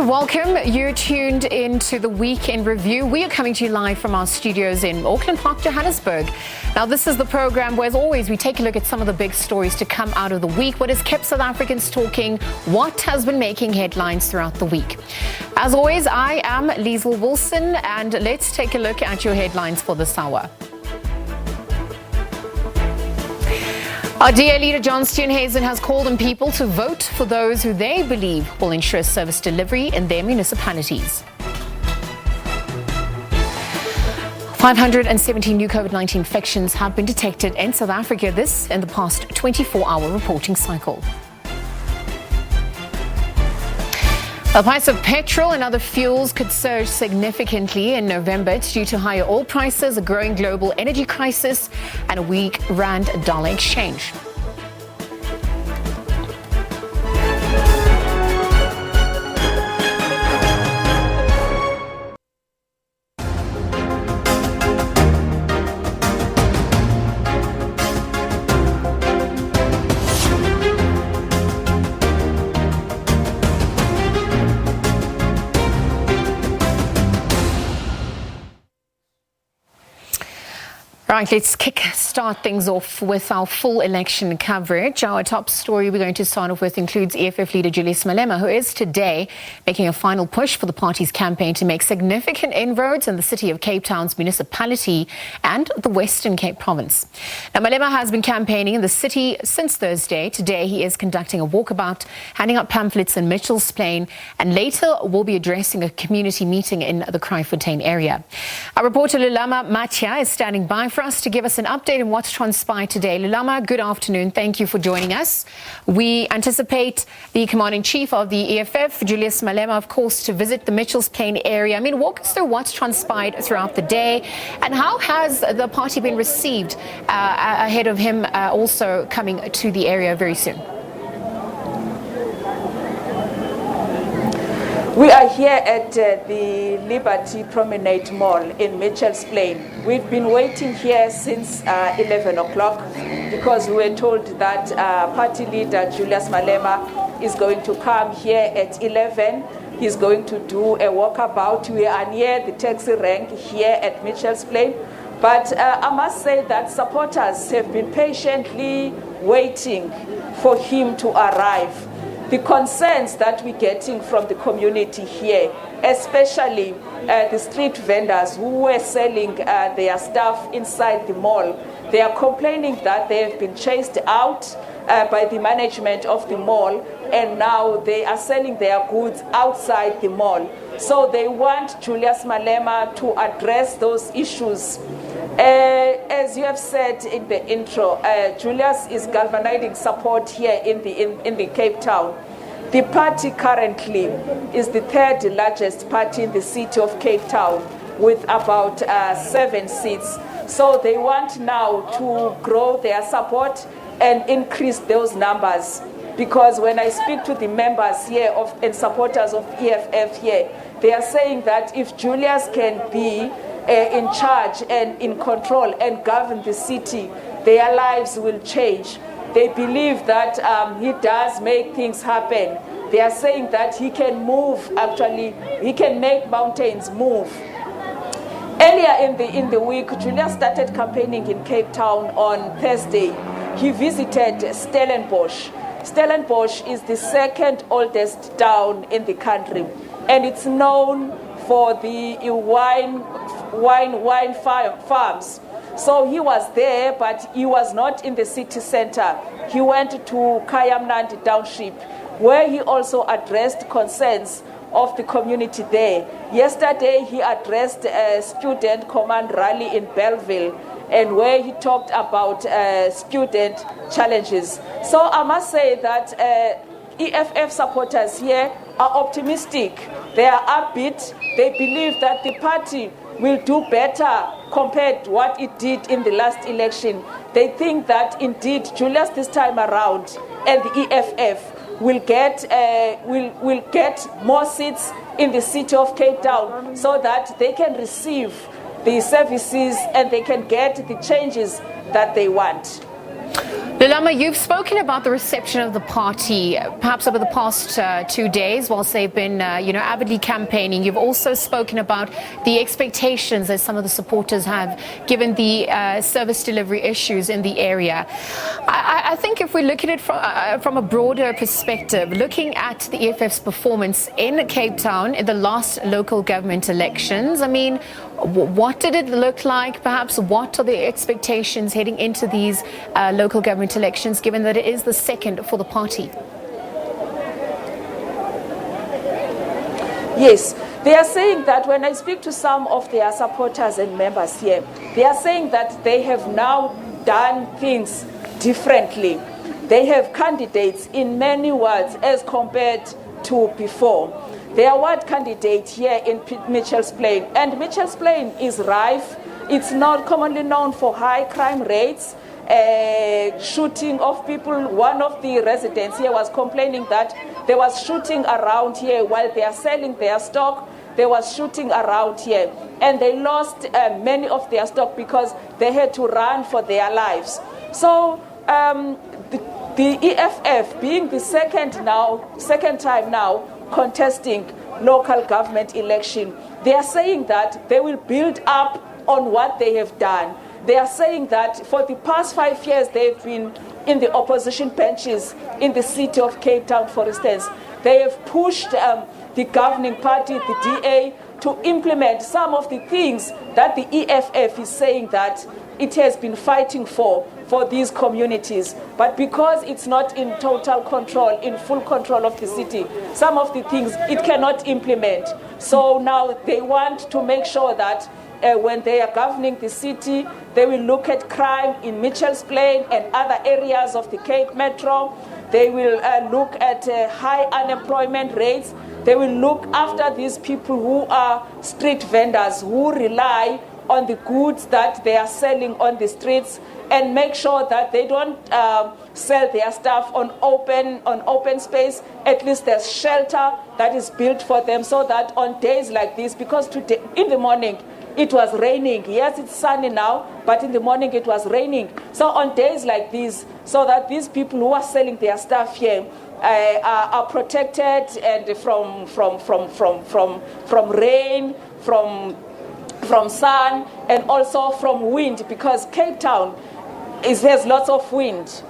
welcome. You're tuned into the Week in Review. We are coming to you live from our studios in Auckland Park, Johannesburg. Now, this is the program where, as always, we take a look at some of the big stories to come out of the week, what has kept South Africans talking, what has been making headlines throughout the week. As always, I am Liesl Wilson, and let's take a look at your headlines for this hour. Our DA leader John Steenhuisen has called on people to vote for those who they believe will ensure service delivery in their municipalities. 517 new COVID-19 infections have been detected in South Africa, this in the past 24-hour reporting cycle. The price of petrol and other fuels could surge significantly in November. It's due to higher oil prices, a growing global energy crisis, and a weak rand-dollar exchange. Right, let's start things off with our full election coverage. Our top story we're going to start off with includes EFF leader Julius Malema, who is today making a final push for the party's campaign to make significant inroads in the city of Cape Town's municipality and the Western Cape province. Now, Malema has been campaigning in the city since Thursday. Today, he is conducting a walkabout, handing out pamphlets in Mitchell's Plain, and later will be addressing a community meeting in the Kraaifontein area. Our reporter Lulama Matia is standing by for us to give us an update on what's transpired today. Lulama, good afternoon. Thank you for joining us. We anticipate the Commander-in-Chief of the EFF, Julius Malema, of course, to visit the Mitchell's Plain area. I mean, walk us through what's transpired throughout the day and how has the party been received ahead of him also coming to the area very soon? We are here at the Liberty Promenade Mall in Mitchell's Plain. We've been waiting here since 11 o'clock because we were told that party leader Julius Malema is going to come here at 11. He's going to do a walkabout. We are near the taxi rank here at Mitchell's Plain. But I must say that supporters have been patiently waiting for him to arrive. The concerns that we're getting from the community here, especially the street vendors who were selling their stuff inside the mall, they are complaining that they have been chased out by the management of the mall, and now they are selling their goods outside the mall. So they want Julius Malema to address those issues. As you have said in the intro, Julius is galvanizing support here in the Cape Town. The party currently is the third largest party in the city of Cape Town with about 7 seats. So they want now to grow their support and increase those numbers. Because when I speak to the members here and supporters of EFF here, they are saying that if Julius can be in charge and in control and govern the city, their lives will change. They believe that he does make things happen. They are saying that he can move, actually, he can make mountains move. Earlier in the week, Julius started campaigning in Cape Town on Thursday. He visited Stellenbosch. Stellenbosch is the second oldest town in the country, and it's known for the wine farms. So he was there, but he was not in the city center. He went to Kayamnandi Township, where he also addressed concerns of the community there. Yesterday, he addressed a student command rally in Bellville, and where he talked about student challenges. So I must say that EFF supporters here are optimistic. They are upbeat. They believe that the party will do better compared to what it did in the last election. They think that indeed Julius this time around and the EFF will get more seats in the city of Cape Town so that they can receive the services and they can get the changes that they want. Malema, you've spoken about the reception of the party, perhaps over the past 2 days, whilst they've been, avidly campaigning. You've also spoken about the expectations that some of the supporters have, given the service delivery issues in the area. I think if we look at it from a broader perspective, looking at the EFF's performance in Cape Town in the last local government elections, I mean, what did it look like? Perhaps what are the expectations heading into these local government elections, given that it is the second for the party? Yes, they are saying that when I speak to some of their supporters and members here, they are saying that they have now done things differently. They have candidates in many words as compared to before. Their ward candidate here in Mitchell's Plain, and Mitchell's Plain is rife. It's not commonly known for high crime rates, shooting of people. One of the residents here was complaining that there was shooting around here while they are selling their stock. There was shooting around here, and they lost many of their stock because they had to run for their lives. So the EFF, being the second time now contesting local government election, they are saying that they will build up on what they have done. They are saying that for the past 5 years they've been in the opposition benches in the city of Cape Town, for instance. They have pushed the governing party, the DA, to implement some of the things that the EFF is saying that it has been fighting for these communities. But because it's not in total control, in full control of the city, some of the things it cannot implement. So now they want to make sure that when they are governing the city, they will look at crime in Mitchell's Plain and other areas of the Cape Metro. They will look at high unemployment rates. They will look after these people who are street vendors, who rely on the goods that they are selling on the streets, and make sure that they don't sell their stuff on open space. At least there's shelter that is built for them, so that on days like this, because today in the morning it was raining. Yes, it's sunny now, but in the morning it was raining. So on days like these, so that these people who are selling their stuff here are protected and from rain, from sun, and also from wind, because Cape Town there's lots of wind.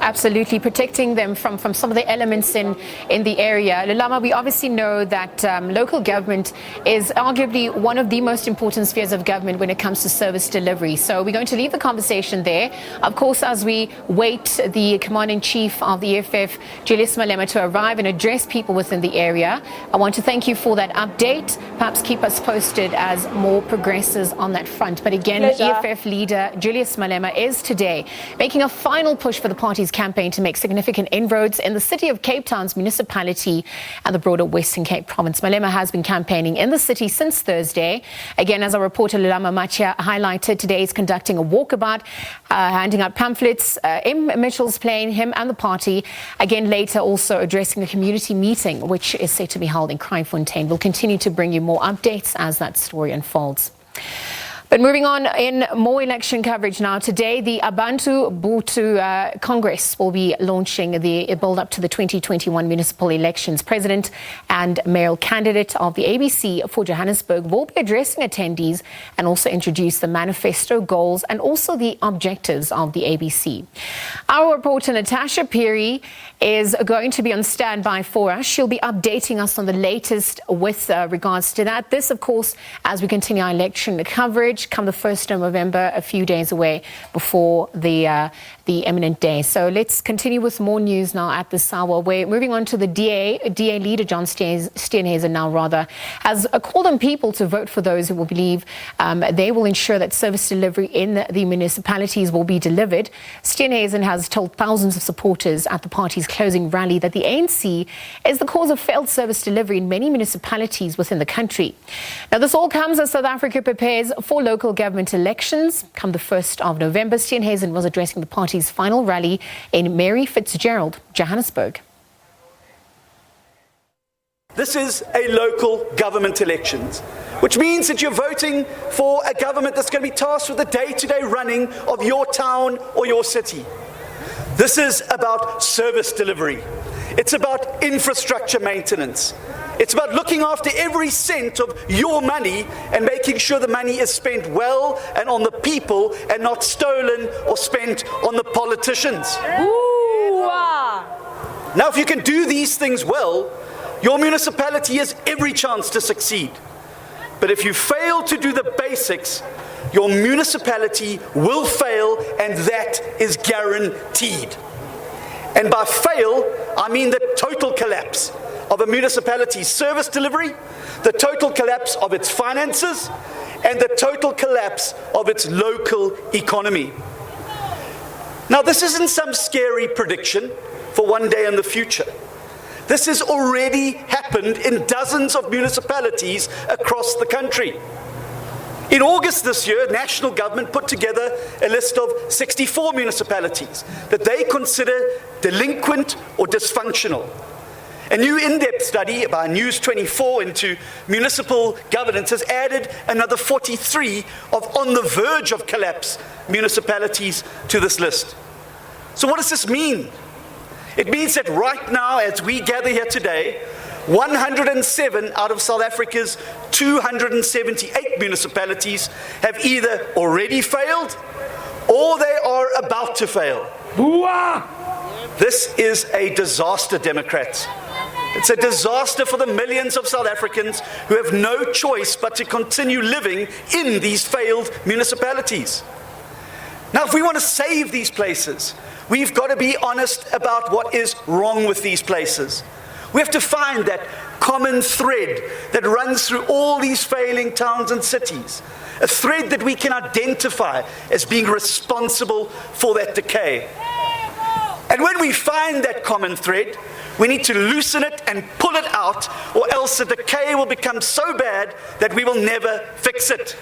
Absolutely, protecting them from some of the elements in the area. Malema, we obviously know that local government is arguably one of the most important spheres of government when it comes to service delivery. So we're going to leave the conversation there. Of course, as we wait the Commander-in-Chief of the EFF, Julius Malema, to arrive and address people within the area, I want to thank you for that update. Perhaps keep us posted as more progresses on that front. But again, EFF leader Julius Malema is today making a final push for the party's campaign to make significant inroads in the city of Cape Town's municipality and the broader Western Cape province. Malema has been campaigning in the city since Thursday. Again, as our reporter Lulama Machia highlighted, today he's conducting a walkabout, handing out pamphlets in Mitchell's Plain, him and the party. Again, later also addressing a community meeting, which is set to be held in Kraaifontein. We'll continue to bring you more updates as that story unfolds. But moving on, in more election coverage now, today the Abantu Butu Congress will be launching the build-up to the 2021 municipal elections. President and mayoral candidate of the ABC for Johannesburg will be addressing attendees and also introduce the manifesto goals and also the objectives of the ABC. Our reporter Natasha Piri is going to be on standby for us. She'll be updating us on the latest with regards to that. This, of course, as we continue our election coverage, come the 1st of November, a few days away before the imminent day. So let's continue with more news now at this hour. We're moving on to the DA leader, John Steenhuisen, now rather, has called on people to vote for those who will believe they will ensure that service delivery in the municipalities will be delivered. Steenhuisen has told thousands of supporters at the party's closing rally that the ANC is the cause of failed service delivery in many municipalities within the country. Now, this all comes as South Africa prepares for local government elections. Come the 1st of November, Steenhuisen was addressing the party's final rally in Mary Fitzgerald, Johannesburg. This is a local government elections, which means that you're voting for a government that's going to be tasked with the day-to-day running of your town or your city. This is about service delivery. It's about infrastructure maintenance. It's about looking after every cent of your money and making sure the money is spent well and on the people and not stolen or spent on the politicians. Now, if you can do these things well, your municipality has every chance to succeed. But if you fail to do the basics, your municipality will fail, and that is guaranteed. And by fail, I mean the total collapse of a municipality's service delivery, the total collapse of its finances, and the total collapse of its local economy. Now, this isn't some scary prediction for one day in the future. This has already happened in dozens of municipalities across the country. In August this year, national government put together a list of 64 municipalities that they consider delinquent or dysfunctional. A new in-depth study by News 24 into municipal governance has added another 43 of on the verge of collapse municipalities to this list. So what does this mean? It means that right now, as we gather here today, 107 out of South Africa's 278 municipalities have either already failed or they are about to fail. This is a disaster, Democrats. It's a disaster for the millions of South Africans who have no choice but to continue living in these failed municipalities. Now, if we want to save these places, we've got to be honest about what is wrong with these places. We have to find that common thread that runs through all these failing towns and cities, a thread that we can identify as being responsible for that decay. And when we find that common thread, we need to loosen it and pull it out, or else the decay will become so bad that we will never fix it.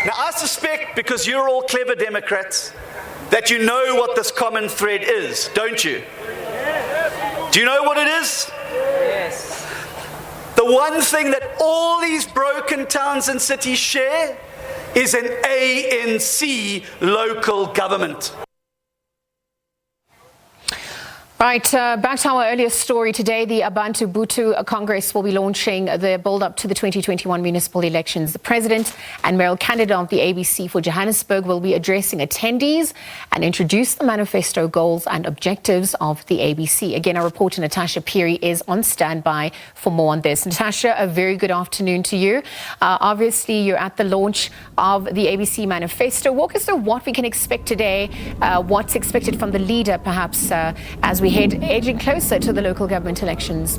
Now, I suspect, because you're all clever Democrats, that you know what this common thread is, don't you? Do you know what it is? Yes. The one thing that all these broken towns and cities share is an ANC local government. Right, back to our earlier story today, the Abantu Butu Congress will be launching the build-up to the 2021 municipal elections. The president and mayoral candidate of the ABC for Johannesburg will be addressing attendees and introduce the manifesto goals and objectives of the ABC. Again, our reporter Natasha Peary is on standby for more on this. Natasha, a very good afternoon to you. Obviously, you're at the launch of the ABC manifesto. Walk us through what we can expect today, what's expected from the leader, perhaps, as we head edging closer to the local government elections.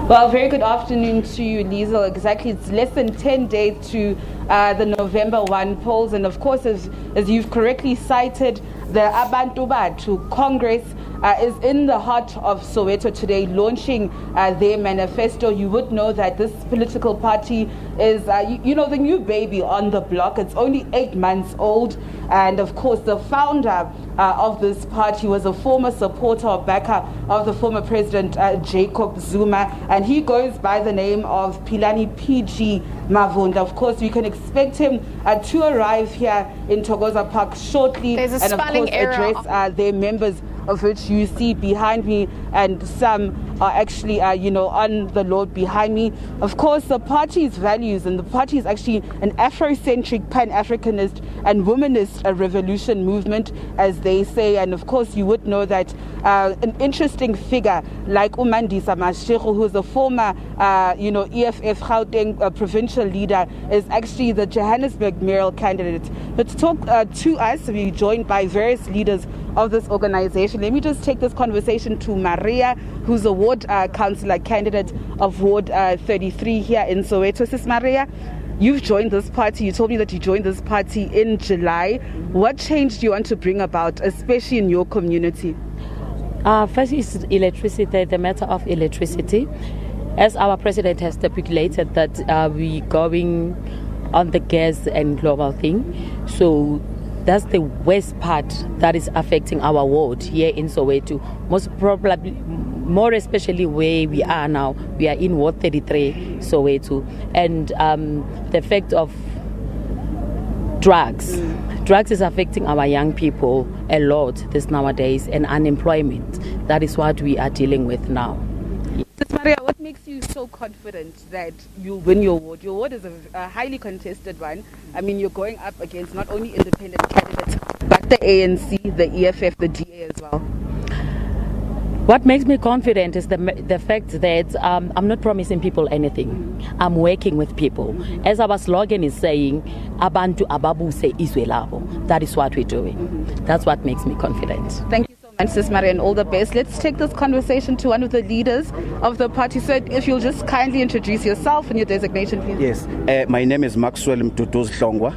Well, very good afternoon to you, Liesel. Exactly, it's less than 10 days to the November 1 polls, and of course, as you've correctly cited, the Abantu Butu Congress is in the heart of Soweto today, launching their manifesto. You would know that this political party is, the new baby on the block. It's only 8 months old. And of course, the founder of this party was a former supporter or backer of the former president, Jacob Zuma. And he goes by the name of Philani PG Mavunda. Of course, you can expect him to arrive here in Thokoza Park shortly. There's a and of course, address their members, of which you see behind me, and some are actually, on the load behind me. Of course, the party's values, and the party is actually an Afrocentric, Pan-Africanist and womanist revolution movement, as they say. And of course, you would know that an interesting figure like Umandisa Mashego, who is a former, EFF Gauteng provincial leader, is actually the Johannesburg mayoral candidate. But to talk to us, we're joined by various leaders of this organization. Let me just take this conversation to Maria, who's a ward councillor candidate of Ward 33 here in Soweto. Sis Maria, you've joined this party. You told me that you joined this party in July. What change do you want to bring about, especially in your community? First is electricity, the matter of electricity. As our president has stipulated that we're going on the gas and global thing. So that's the worst part that is affecting our ward here in Soweto. Most more especially where we are now. We are in Ward 33, Soweto, and the effect of drugs. Drugs is affecting our young people a lot this nowadays, and unemployment. That is what we are dealing with now. Maria, what makes you so confident that you'll win your ward? Your ward is a highly contested one. I mean, you're going up against not only independent candidates, but the ANC, the EFF, the DA as well. What makes me confident is the fact that I'm not promising people anything. I'm working with people. As our slogan is saying, Abantu ababuse izwe labo. That is what we're doing. That's what makes me confident. Thank you so much, Sis Maria, and all the best. Let's take this conversation to one of the leaders of the party. So if you'll just kindly introduce yourself and your designation, please. Yes, my name is Maxwell Mtutuzi Hlongwa.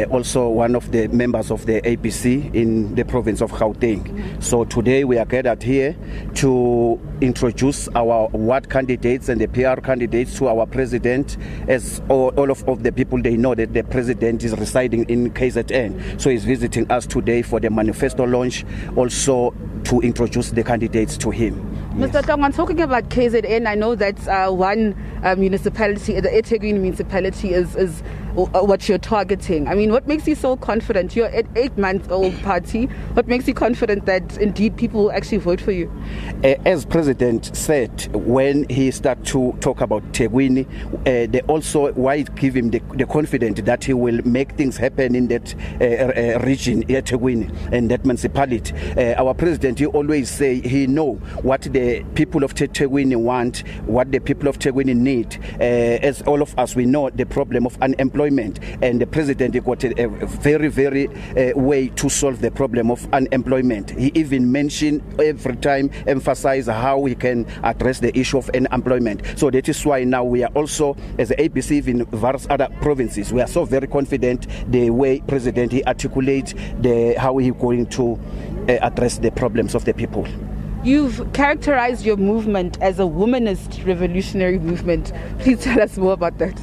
Also one of the members of the APC in the province of Gauteng. So today we are gathered here to introduce our ward candidates and the PR candidates to our president, as all of the people, they know that the president is residing in KZN. So he's visiting us today for the manifesto launch, also to introduce the candidates to him. Yes. Mr. Hlongwa, talking about KZN, I know that one municipality, the eThekwini municipality, is what you're targeting. I mean, what makes you so confident? You're an 8-month-old party. What makes you confident that indeed people will actually vote for you? As President said, when he started to talk about Thekwini, they also give him the confidence that he will make things happen in that region, Thekwini, and that municipality. Our president, he always say he know what the people of Thekwini want, what the people of Thekwini need. As all of us, we know the problem of unemployment. And the president got a very, very way to solve the problem of unemployment. He even mentioned every time, emphasize how he can address the issue of unemployment. So that is why now we are also, as the APC in various other provinces, we are so very confident the way president he articulates how he going to address the problems of the people. You've characterized your movement as a womanist revolutionary movement. Please tell us more about that.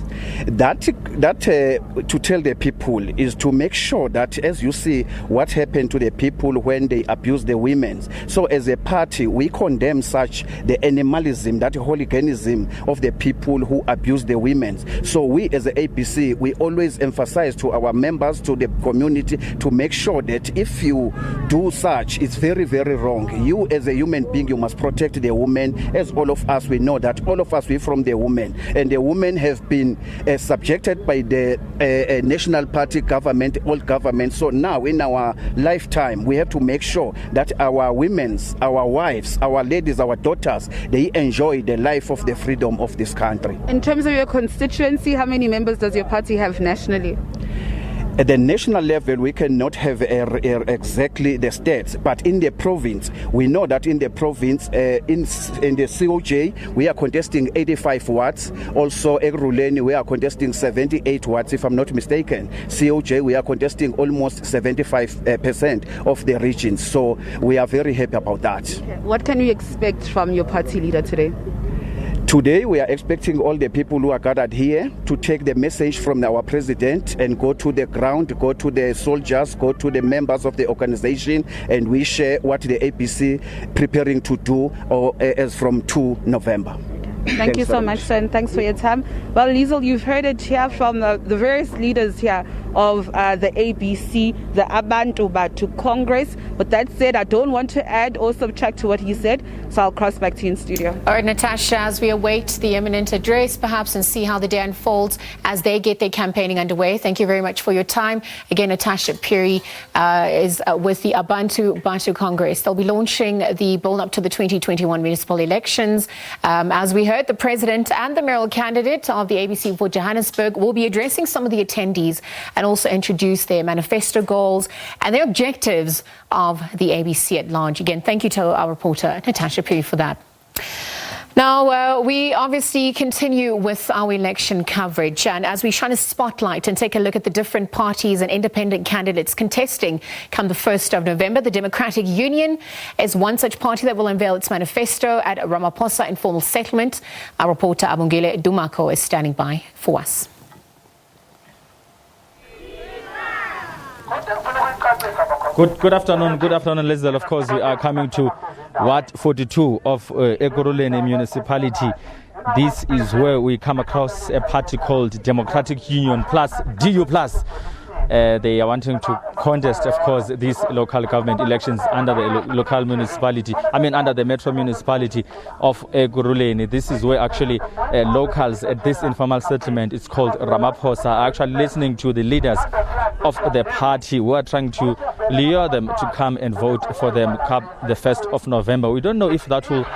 That to tell the people is to make sure that, as you see what happened to the people when they abuse the women. So as a party, we condemn such the animalism, that hooliganism of the people who abuse the women. So we as the APC, we always emphasize to our members, to the community, to make sure that if you do such, it's very, very wrong. You as a human being, you must protect the woman. As all of us, we know that all of us, we from the women, and the women have been subjected by the national party government, old government. So now in our lifetime, we have to make sure that our women's, our wives, our ladies, our daughters, they enjoy the life of the freedom of this country. In terms of your constituency, how many members does your party have nationally? At the national level, we cannot have exactly the stats, but in the province, we know that in the province, in the COJ, we are contesting 85 wards. Also, Ekurhuleni, we are contesting 78 wards, if I'm not mistaken. COJ, we are contesting almost 75% of the region. So we are very happy about that. What can we expect from your party leader today? Today, we are expecting all the people who are gathered here to take the message from our president and go to the ground, go to the soldiers, go to the members of the organization, and we share what the APC preparing to do as from 2 November. Thank you so much, sir, and thanks for your time. Well, Liesl, you've heard it here from the various leaders here of the ABC, the Abantu Batu Congress. With that said, I don't want to add or subtract to what he said, so I'll cross back to you in studio. All right, Natasha, as we await the imminent address, perhaps, and see how the day unfolds as they get their campaigning underway. Thank you very much for your time. Again, Natasha Piri is with the Abantu Batu Congress. They'll be launching the build-up to the 2021 municipal elections. As we heard, the president and the mayoral candidate of the ABC for Johannesburg will be addressing some of the attendees and also introduce their manifesto goals and their objectives of the ABC at large. Again, thank you to our reporter, Natasha Piri, for that. Now, we obviously continue with our election coverage, and as we shine a spotlight and take a look at the different parties and independent candidates contesting come the 1st of November, the Democratic Union is one such party that will unveil its manifesto at Ramaphosa Informal Settlement. Our reporter Abongile Dumako is standing by for us. Good afternoon, Lizel. Of course, we are coming to Ward 42 of Ekurhuleni municipality. This is where we come across a party called Democratic Union Plus, DU Plus. They are wanting to contest, of course, these local government elections under the local municipality, under the metro municipality of Ekurhuleni. This is where actually locals at this informal settlement, it's called Ramaphosa, are actually listening to the leaders of the party who are trying to lure them to come and vote for them come the 1st of November. We don't know if that will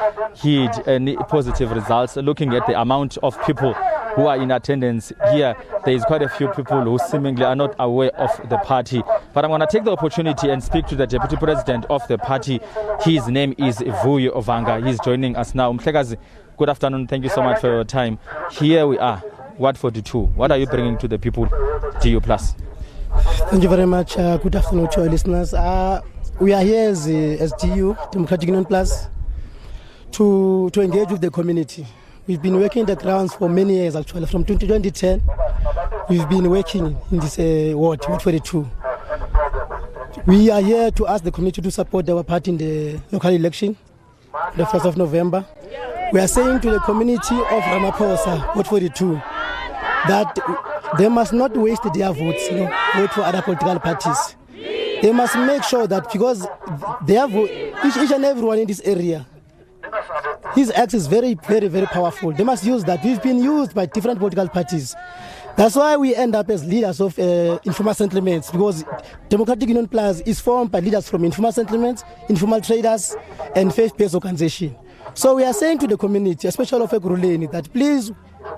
yield any positive results. Looking at the amount of people who are in attendance here, there is quite a few people who seemingly are not aware of the party. But I'm going to take the opportunity and speak to the deputy president of the party. His name is Vuyo Ovanga. He's joining us now. Mhlekazi, good afternoon. Thank you so much for your time. Here we are, Ward 42. What are you bringing to the people, DU Plus? Thank you very much. Good afternoon to our listeners. We are here as DU, Democratic Union Plus, to engage with the community. We've been working the grounds for many years, actually. From 2010, we've been working in this Ward 42. We are here to ask the community to support our party in the local election, the 1st of November. We are saying to the community of Ramaphosa, Ward 42, that they must not waste their votes, vote for other political parties. They must make sure that because they have each and everyone in this area, his act is very, very, very powerful. They must use that. We've been used by different political parties. That's why we end up as leaders of informal settlements, because Democratic Union Plus is formed by leaders from informal settlements, informal traders, and faith-based organizations. So we are saying to the community, especially of Ekurhuleni, that please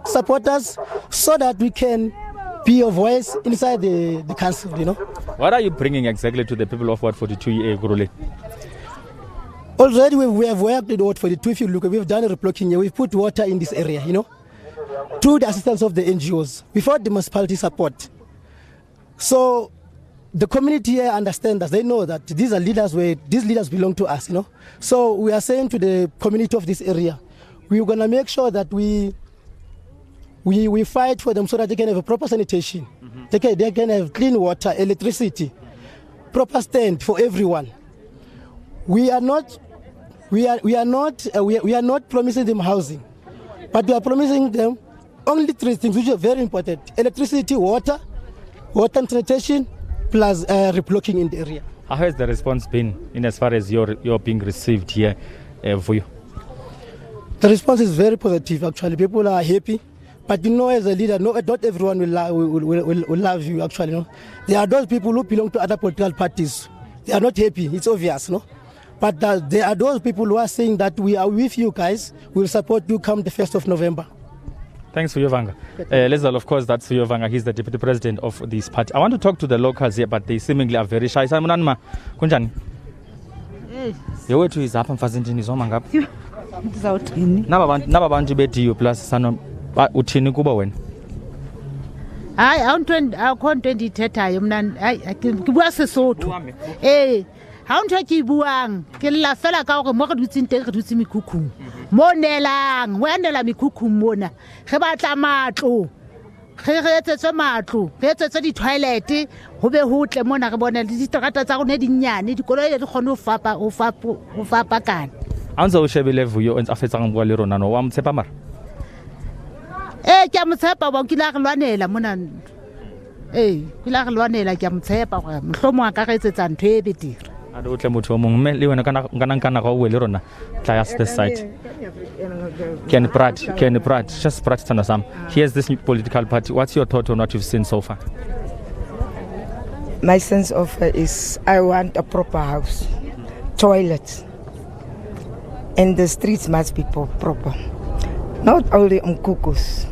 support us so that we can be a voice inside the council, What are you bringing exactly to the people of Ward 42 Ekurhuleni? Already we have worked with Ward 42. If you look, we've done a reblocking here. We've put water in this area, through the assistance of the NGOs, without the municipality support. So the community here understands us. They know that these leaders belong to us, So we are saying to the community of this area, we're going to make sure that we fight for them so that they can have a proper sanitation. They can have clean water, electricity, proper stand for everyone. We are not promising them housing, but we are promising them only three things which are very important: electricity, water and sanitation, plus reblocking in the area. How has the response been in as far as you're being received here for you? The response is very positive, actually. People are happy. But as a leader, not everyone will love you, actually. There are those people who belong to other political parties. They are not happy, it's obvious, But there are those people who are saying that we are with you guys, we'll support you come the 1st of November. Thanks for your Vanga. Lizal, of course, that's for your Vanga. He's the deputy president of this party. I want to talk to the locals here, but they seemingly are very shy. Samunanma, kunjani? Yowethu izapha mfazindini zoma ngapha. Ndizawuthini? Naba bantu be-DU Plus sano uthini kuba wena? Hayi akho nto endiyithethayo mna ke Sesotho. Ha ntho ke buang ke la fela ka gore mo re dutse teng re dutse mekhukhung mo nelang we nela mekhukhung mona ge batla matlo ge etsetse matlo ge etsetse di toilet go be hotle mona re bona le distrata tsa rone di nyane dikolo di kgone ho fapa kana a ntse o shebile Vuyo o ntse a fetsang bua le rona no wa mtshepa mara ke a mtshepa ba ke la re lwanela mona ke la re lwanela ke a mtshepa gore mhlomo a ka re etsetsa ntho e betire a do tle motho mongwe mme le wena kana go le rona tla ya the site Ken Pratt just Pratt tana sam. Here's this new political party. What's your thought on what you've seen so far? My sense of is I want a proper house, toilets, and the streets must be proper, not only cuckoos.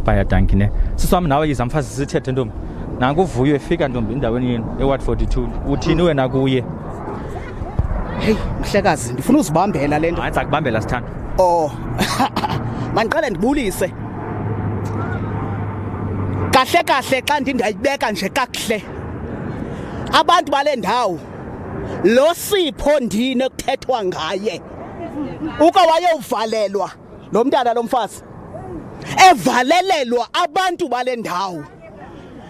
Baya dankine siswami nawe izamfazi sithethe ntombi nanku uvuyo efika ntombi endaweni yenu eWard 42 uthini wena kuye? Hey mhlekazi ndifuna uzibambela lento. Hayi sakubambela sithanda. Mandiqale ndibulise. Kahle xa ndingayibeka nje kakuhle. Abantu bale ndawo lo Sipho Ndini kuthethwa ngaye. Uke wayovalelwa lo mntana lo mfazi. Evalelelwa abantu bale ndawo.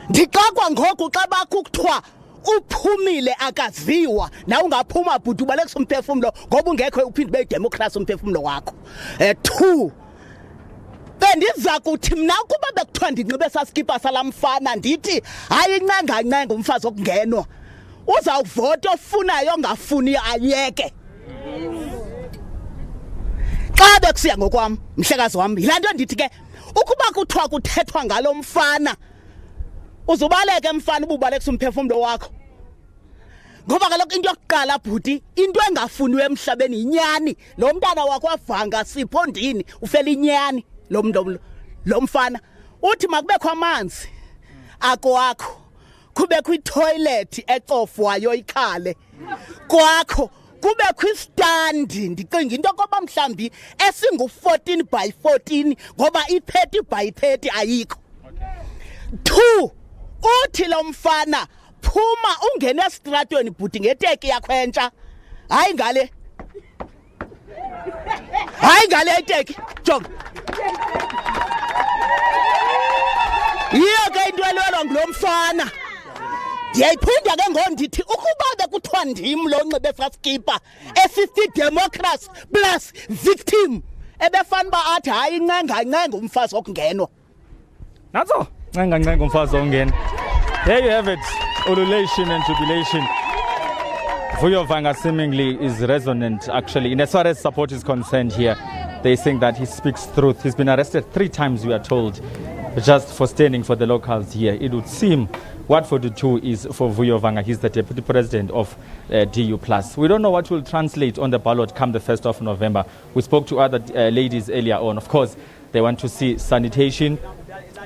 Ndixakwa ngoku xa bakukuthiwa uphumile akaziwa na ungaphuma bhuti ubalekisa umphefumulo ngoba ungekho uphinde beyidemocracy umphefumulo wakho. 2 bendiza kuthi mina kuba bekuthiwa ndinxibe saskipa salamfana ndithi hayi incenga umfazi okungenwa uzawuvota ofunayo ongafuni ayeke. Xa bekusiya ngokwam mhlekazi wami yilanto ndithi ke ukuba kuthiwa kuthethwa ngalo mfana uzubaleke mfana ububalekisa umphefumulo wakho ngoba kaloku into yokuqala bhuti into engafuniwe emhlabeni inyani lo mntana wakho wavanga Sipho Ndini ufela inyani lo mfana uthi makubekho amanzi akwakho kubekho itoilet ecofwayo ikhale kwakho kubekho istandi ndicinga into koba mhlambi esingu-14 by 14 ngoba i-30 by 30 ayikho. 2 uthi lo mfana phuma ungene estratweni bhuti ngeteki yakho entsha hayi ngale iteki jonga yiyo ke into elwelwa ngulo mfana. Ndiyayiphinda ke ngondithi ukuba bekuthiwa ndim lo nxibe saskipa esithi democracy plus victim ebefana ba athi hayi incenga umfazi okungenwa Natso ncenga umfazi ongena. There you have it. Ululation and jubilation. Vuyovanga seemingly is resonant actually. In as far as support is concerned here, they think that he speaks truth. He's been arrested 3 times, we are told, just for standing for the locals here. It would seem what 42 is for Vuyovanga. He's the deputy president of DU+. We don't know what will translate on the ballot come the 1st of November. We spoke to other ladies earlier on. Of course, they want to see sanitation.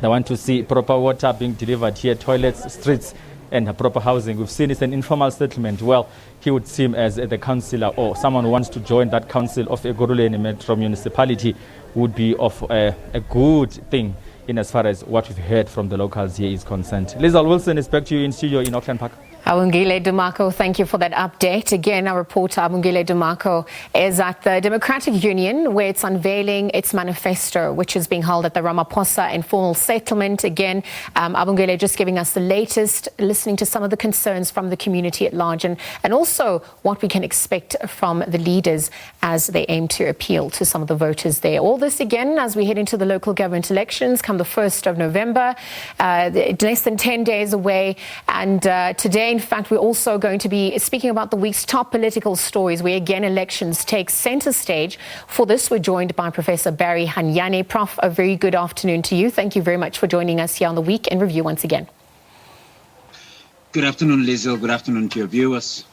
They want to see proper water being delivered here, toilets, streets, and proper housing. We've seen it's an informal settlement. Well, he would seem as the councillor or someone who wants to join that council of Ekurhuleni Metro Municipality would be of a good thing in as far as what we've heard from the locals here is concerned. Lizelle Wilson is back to you in studio in Auckland Park. Abongile Dumako, thank you for that update. Again, our reporter Abongile Dumako is at the Democratic Union where it's unveiling its manifesto, which is being held at the Ramaphosa Informal Settlement. Again, Abongile just giving us the latest, listening to some of the concerns from the community at large and also what we can expect from the leaders as they aim to appeal to some of the voters there. All this again as we head into the local government elections come the 1st of November, less than 10 days away. And today, in fact, we're also going to be speaking about the week's top political stories, where again elections take center stage. For this, we're joined by Professor Barry Hanyane. Prof, a very good afternoon to you. Thank you very much for joining us here on the Week in Review once again. Good afternoon, Lizelle. Good afternoon to your viewers.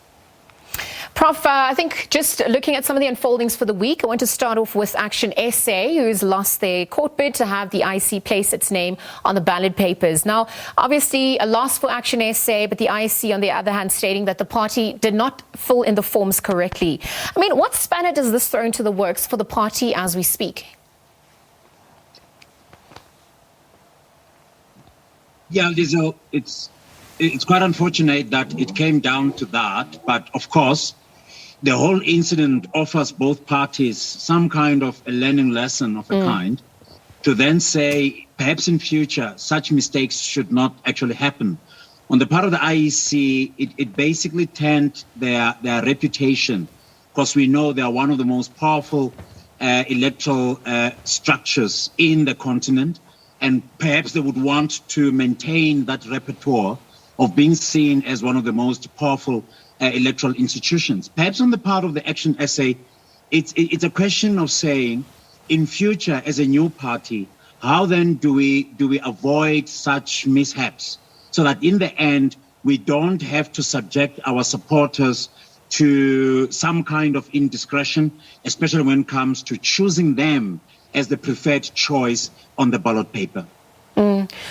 Prof, I think just looking at some of the unfoldings for the week, I want to start off with Action SA, who's lost their court bid to have the IEC place its name on the ballot papers. Now, obviously, a loss for Action SA, but the IEC, on the other hand, stating that the party did not fill in the forms correctly. I mean, what spanner does this throw into the works for the party as we speak? Yeah, Lizelle, it's quite unfortunate that it came down to that, but of course, the whole incident offers both parties some kind of a learning lesson of a kind to then say, perhaps in future, such mistakes should not actually happen. On the part of the IEC, it basically tainted their reputation, because we know they are one of the most powerful electoral structures in the continent, and perhaps they would want to maintain that repertoire of being seen as one of the most powerful electoral institutions. Perhaps on the part of the Action SA, it's a question of saying, in future, as a new party, how then do we avoid such mishaps so that in the end, we don't have to subject our supporters to some kind of indiscretion, especially when it comes to choosing them as the preferred choice on the ballot paper.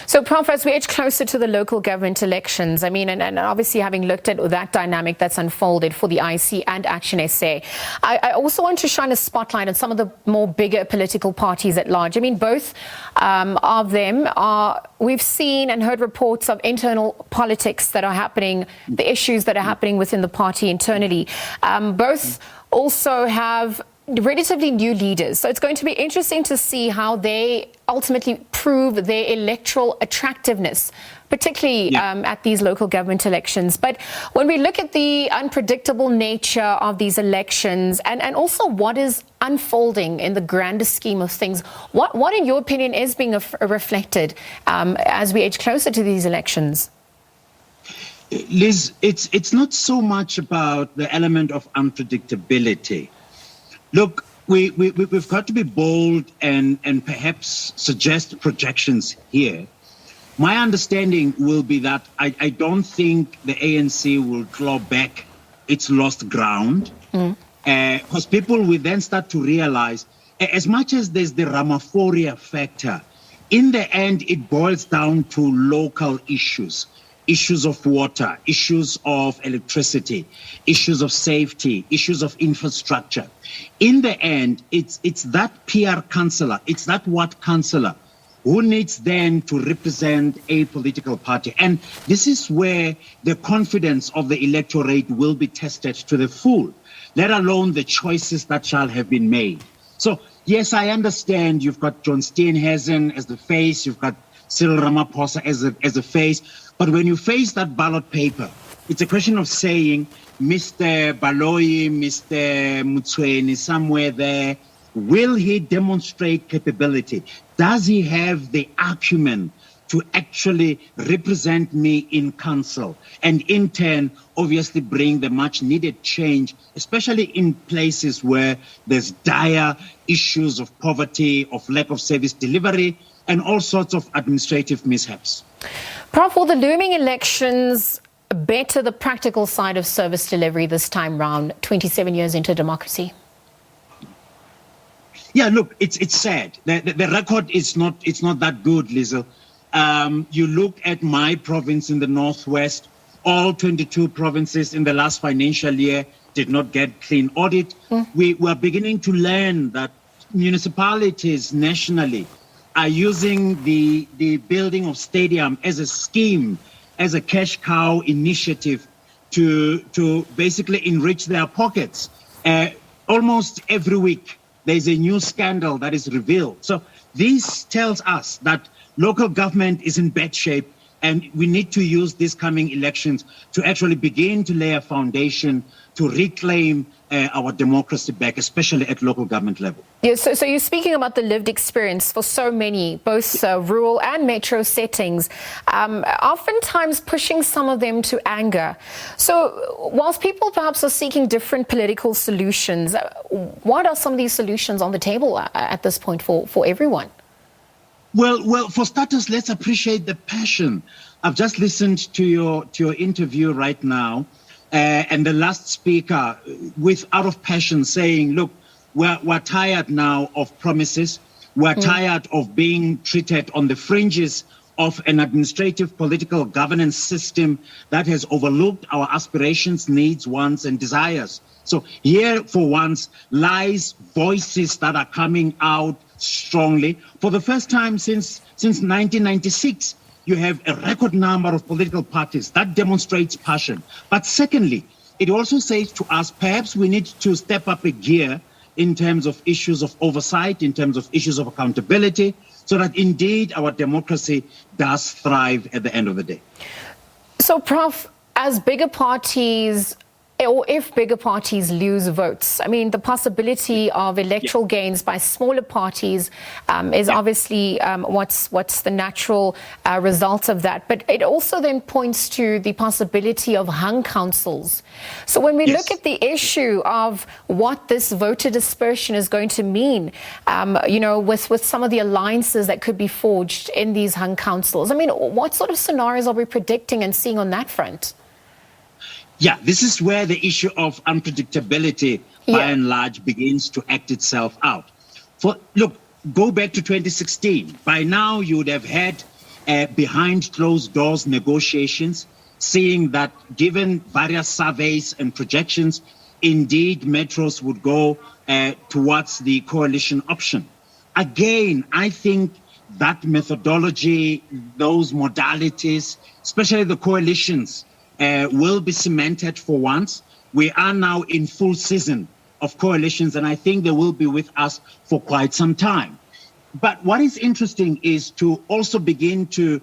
So, Prof, as we edge closer to the local government elections, I mean, and obviously having looked at that dynamic that's unfolded for the IEC and Action SA, I also want to shine a spotlight on some of the more bigger political parties at large. I mean, both of them we've seen and heard reports of internal politics that are happening, the issues that are happening within the party internally. Both also have relatively new leaders. So it's going to be interesting to see how they ultimately prove their electoral attractiveness, particularly at these local government elections. But when we look at the unpredictable nature of these elections and also what is unfolding in the grander scheme of things, what in your opinion is being reflected as we edge closer to these elections? Liz, it's not so much about the element of unpredictability. Look, we've got to be bold and perhaps suggest projections here. My understanding will be that I don't think the ANC will claw back its lost ground, because people will then start to realize, as much as there's the Ramaphoria factor, in the end it boils down to local issues. Issues of water, issues of electricity, issues of safety, issues of infrastructure. In the end, it's that PR councillor, it's that ward councillor who needs then to represent a political party. And this is where the confidence of the electorate will be tested to the full, let alone the choices that shall have been made. So, yes, I understand you've got John Steenhuisen as the face, you've got Cyril Ramaphosa as a face. But when you face that ballot paper, it's a question of saying, Mr. Baloyi, Mr. Mutsweni, somewhere there, will he demonstrate capability? Does he have the acumen to actually represent me in council and in turn, obviously bring the much needed change, especially in places where there's dire issues of poverty, of lack of service delivery, and all sorts of administrative mishaps. Prof, will the looming elections better the practical side of service delivery this time round, 27 years into democracy? Yeah, look, it's sad. The record is not that good, Lizel. You look at my province in the northwest, all 22 provinces in the last financial year did not get clean audit. We were beginning to learn that municipalities nationally are using the building of stadium as a scheme, as a cash cow initiative to basically enrich their pockets. Almost every week, there's a new scandal that is revealed. So this tells us that local government is in bad shape, and we need to use these coming elections to actually begin to lay a foundation to reclaim our democracy back, especially at local government level. Yeah, so you're speaking about the lived experience for so many, both rural and metro settings, oftentimes pushing some of them to anger. So whilst people perhaps are seeking different political solutions, what are some of these solutions on the table at this point for everyone? Well, for starters, let's appreciate the passion. I've just listened to your interview right now, and the last speaker, out of passion, saying, look, we're tired now of promises. We're tired of being treated on the fringes of an administrative political governance system that has overlooked our aspirations, needs, wants, and desires. So here, for once, lies voices that are coming out strongly. For the first time since 1996, you have a record number of political parties. That demonstrates passion. But secondly, it also says to us, perhaps we need to step up a gear in terms of issues of oversight, in terms of issues of accountability, so that indeed our democracy does thrive at the end of the day. So, Prof, as bigger parties, or if bigger parties lose votes, I mean, the possibility of electoral gains by smaller parties is obviously what's the natural result of that. But it also then points to the possibility of hung councils. So when we look at the issue of what this voter dispersion is going to mean, with some of the alliances that could be forged in these hung councils, I mean, what sort of scenarios are we predicting and seeing on that front? Yeah, this is where the issue of unpredictability, by and large, begins to act itself out. Look, go back to 2016. By now, you would have had behind closed doors negotiations, seeing that given various surveys and projections, indeed, metros would go towards the coalition option. Again, I think that methodology, those modalities, especially the coalitions, will be cemented for once. We are now in full season of coalitions, and I think they will be with us for quite some time. But what is interesting is to also begin to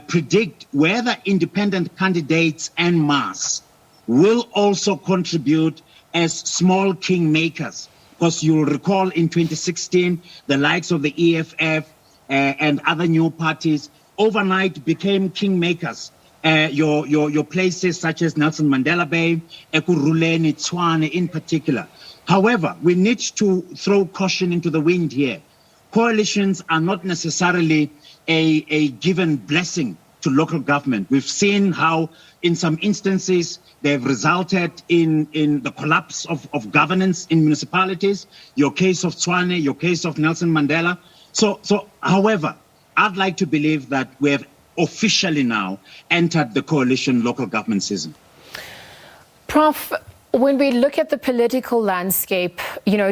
predict whether independent candidates en masse will also contribute as small kingmakers. Because you'll recall in 2016, the likes of the EFF and other new parties overnight became kingmakers. Your places such as Nelson Mandela Bay, Ekurhuleni, Tshwane in particular. However, we need to throw caution into the wind here. Coalitions are not necessarily a given blessing to local government. We've seen how in some instances they've resulted in the collapse of governance in municipalities. Your case of Tshwane, your case of Nelson Mandela. So however, I'd like to believe that we have officially now entered the coalition local government season. Prof, when we look at the political landscape,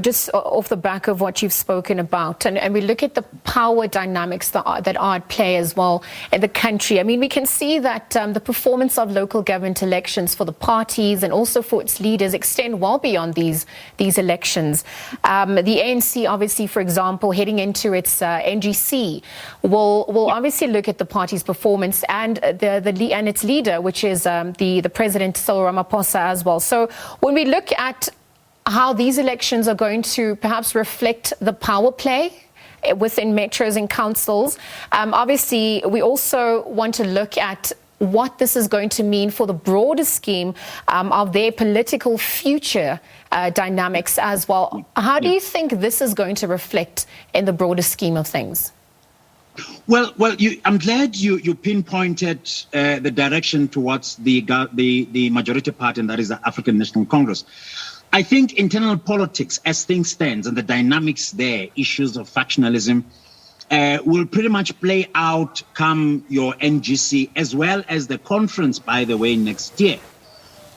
just off the back of what you've spoken about, and we look at the power dynamics that are at play as well in the country, I mean, we can see that the performance of local government elections for the parties and also for its leaders extend well beyond these elections. The ANC, obviously, for example, heading into its NGC, will obviously look at the party's performance and and its leader, which is the President Cyril Ramaphosa as well. So when we look at how these elections are going to perhaps reflect the power play within metros and councils, obviously we also want to look at what this is going to mean for the broader scheme of their political future dynamics as well. How do you think this is going to reflect in the broader scheme of things? Well, I'm glad you pinpointed the direction towards the majority party, and that is the African National Congress. I think internal politics, as things stand, and the dynamics there, issues of factionalism, will pretty much play out come your NGC, as well as the conference, by the way, next year.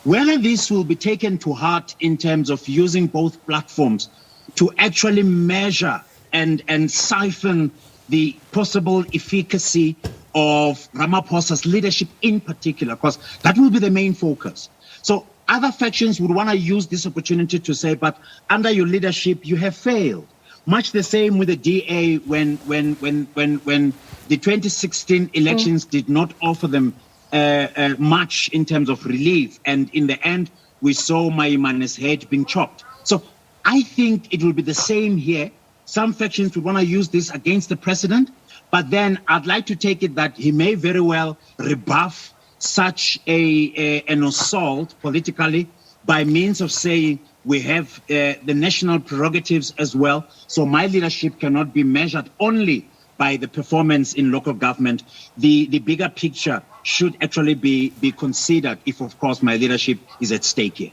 Whether this will be taken to heart in terms of using both platforms to actually measure and siphon the possible efficacy of Ramaphosa's leadership in particular, because that will be the main focus. So other factions would want to use this opportunity to say, but under your leadership, you have failed. Much the same with the DA when the 2016 elections did not offer them much in terms of relief. And in the end, we saw Maimane's head being chopped. So I think it will be the same here. Some factions would want to use this against the president, but then I'd like to take it that he may very well rebuff such an assault politically by means of saying we have the national prerogatives as well, so my leadership cannot be measured only by the performance in local government. The bigger picture should actually be considered if, of course, my leadership is at stake here.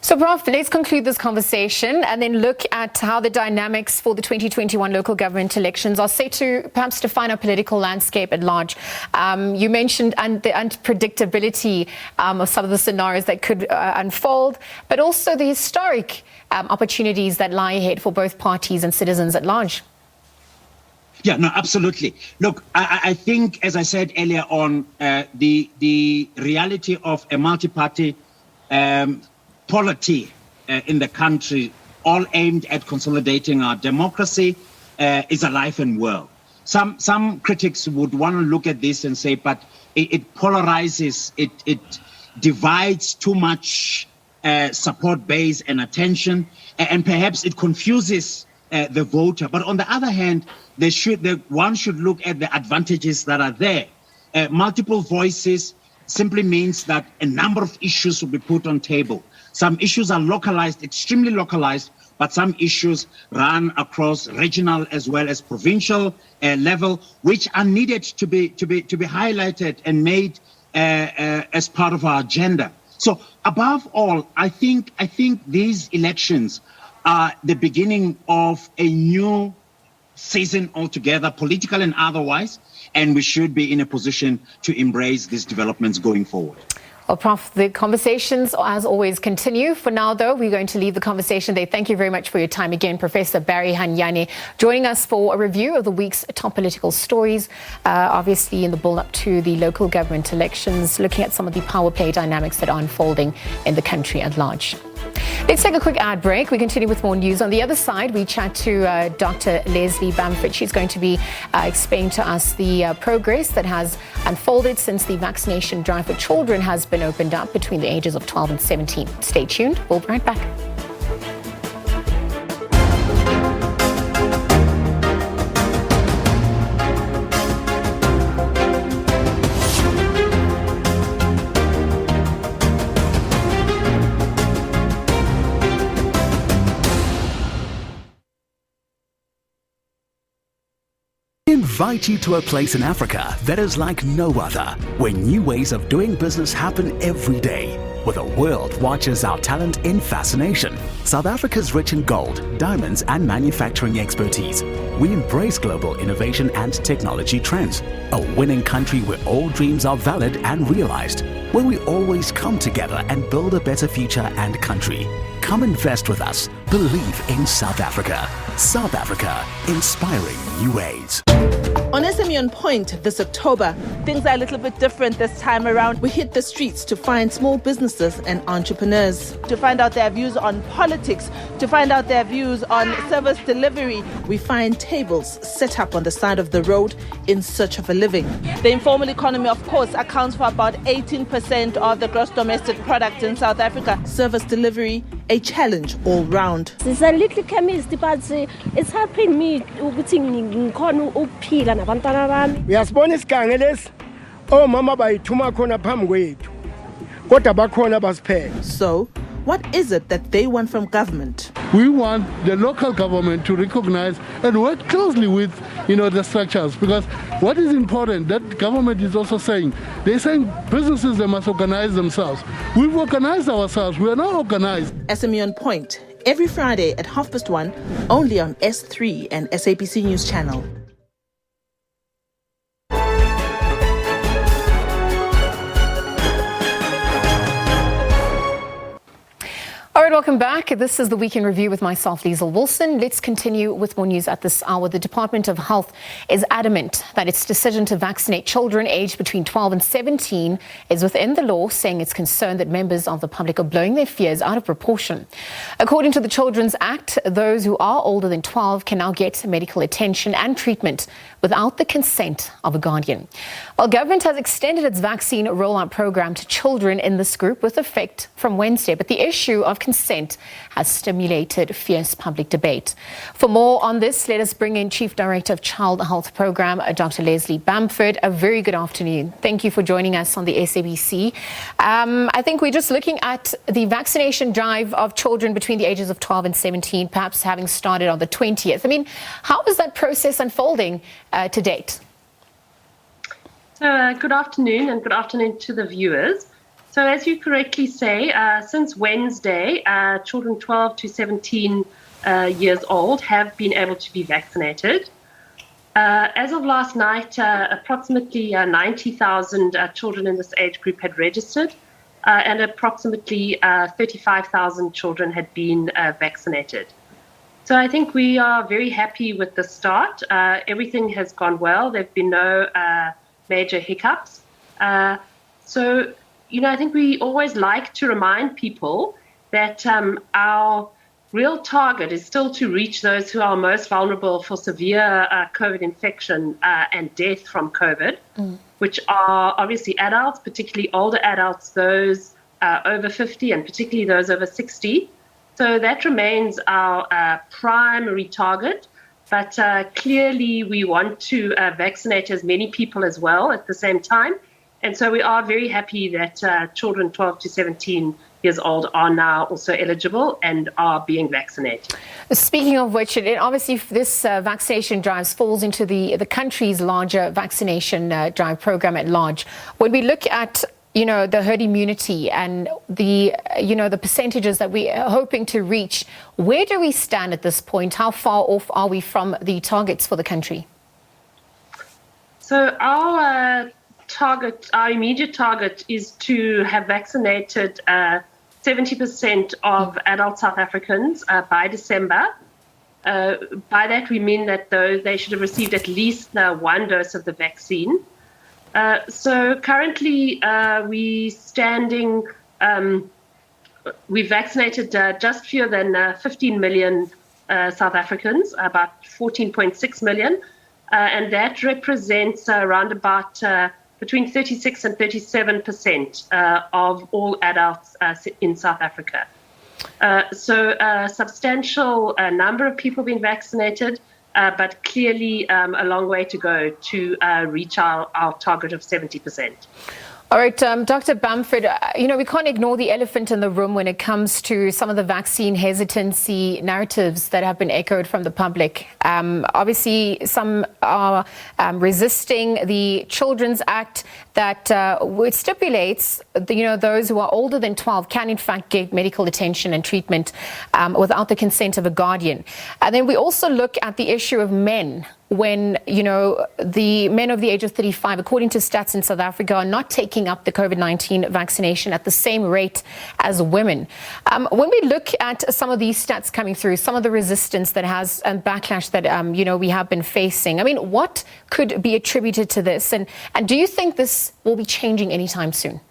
So, Prof, let's conclude this conversation and then look at how the dynamics for the 2021 local government elections are set to perhaps define our political landscape at large. You mentioned the unpredictability of some of the scenarios that could unfold, but also the historic opportunities that lie ahead for both parties and citizens at large. Yeah, no, absolutely. Look, I think, as I said earlier on, the reality of a multi-party polity in the country, all aimed at consolidating our democracy, is alive and well. Some critics would want to look at this and say, but it polarizes, it divides too much support base and attention, and perhaps it confuses the voter. But on the other hand, one should look at the advantages that are there. Multiple voices simply means that a number of issues will be put on table. Some issues are localized, extremely localized, but some issues run across regional as well as provincial level, which are needed to be highlighted and made as part of our agenda. So above all, I think these elections are the beginning of a new season altogether, political and otherwise, and we should be in a position to embrace these developments going forward. Well, Prof, the conversations, as always, continue. For now, though, we're going to leave the conversation there. Thank you very much for your time again, Professor Barry Hanyane, joining us for a review of the week's top political stories, obviously in the build-up to the local government elections, looking at some of the power play dynamics that are unfolding in the country at large. Let's take a quick ad break. We continue with more news. On the other side, we chat to Dr. Leslie Bamford. She's going to be explaining to us the progress that has unfolded since the vaccination drive for children has been opened up between the ages of 12 and 17. Stay tuned. We'll be right back. Invite you to a place in Africa that is like no other, where new ways of doing business happen every day, where the world watches our talent in fascination. South Africa's rich in gold, diamonds and manufacturing expertise. We embrace global innovation and technology trends. A winning country where all dreams are valid and realized, where we always come together and build a better future and country. Come invest with us. Believe in South Africa. South Africa, inspiring new ways. On SME On Point this October, things are a little bit different this time around. We hit the streets to find small businesses and entrepreneurs, to find out their views on politics, to find out their views on service delivery. We find tables set up on the side of the road in search of a living. The informal economy, of course, accounts for about 18% of the gross domestic product in South Africa. Service delivery, a challenge all round. It's a little chemist, but it's helping me uyasibona isigange lesi omama bayithuma khona phambi kwethu kodwa bakhona basiphela. So what is it that they want from government? We want the local government to recognize and work closely with, the structures, because what is important, that government is also saying, they're saying businesses, they must organize themselves. We've organized ourselves. We are now organized. SME On Point, every Friday at 1:30, only on S3 and SABC News Channel. All right, welcome back. This is the Weekend Review with myself, Liesl Wilson. Let's continue with more news at this hour. The Department of Health is adamant that its decision to vaccinate children aged between 12 and 17 is within the law, saying it's concerned that members of the public are blowing their fears out of proportion. According to the Children's Act, those who are older than 12 can now get medical attention and treatment without the consent of a guardian. While government has extended its vaccine rollout program to children in this group with effect from Wednesday, but the issue of consent has stimulated fierce public debate. For more on this, let us bring in Chief Director of Child Health Program, Dr. Leslie Bamford. A very good afternoon. Thank you for joining us on the SABC. I think we're just looking at the vaccination drive of children between the ages of 12 and 17, perhaps having started on the 20th. I mean, how is that process unfolding to date? Good afternoon, and good afternoon to the viewers. So as you correctly say, since Wednesday, children 12 to 17 years old have been able to be vaccinated. As of last night, approximately 90,000 children in this age group had registered, and approximately 35,000 children had been vaccinated. So I think we are very happy with the start. Everything has gone well. There have been no major hiccups. I think we always like to remind people that our real target is still to reach those who are most vulnerable for severe COVID infection and death from COVID, which are obviously adults, particularly older adults, those over 50 and particularly those over 60. So that remains our primary target. But clearly we want to vaccinate as many people as well at the same time. And so we are very happy that children 12 to 17 years old are now also eligible and are being vaccinated. Speaking of which, obviously this vaccination drive falls into the country's larger vaccination drive program at large. When we look at the herd immunity and the percentages that we are hoping to reach, where do we stand at this point? How far off are we from the targets for the country? So our immediate target is to have vaccinated 70% of adult South Africans by December. By that we mean that they should have received at least one dose of the vaccine. So currently we standing we vaccinated just fewer than 15 million South Africans, about 14.6 million, and that represents around about between 36 and 37% of all adults in South Africa. So a substantial number of people being vaccinated, but clearly a long way to go to reach our target of 70%. All right, Dr. Bamford, we can't ignore the elephant in the room when it comes to some of the vaccine hesitancy narratives that have been echoed from the public. Obviously, some are resisting the Children's Act that which stipulates, those who are older than 12 can in fact get medical attention and treatment without the consent of a guardian. And then we also look at the issue of men. When, the men of the age of 35, according to stats in South Africa, are not taking up the COVID-19 vaccination at the same rate as women. When we look at some of these stats coming through, some of the resistance that has and backlash that, we have been facing, what could be attributed to this? And do you think this will be changing anytime soon?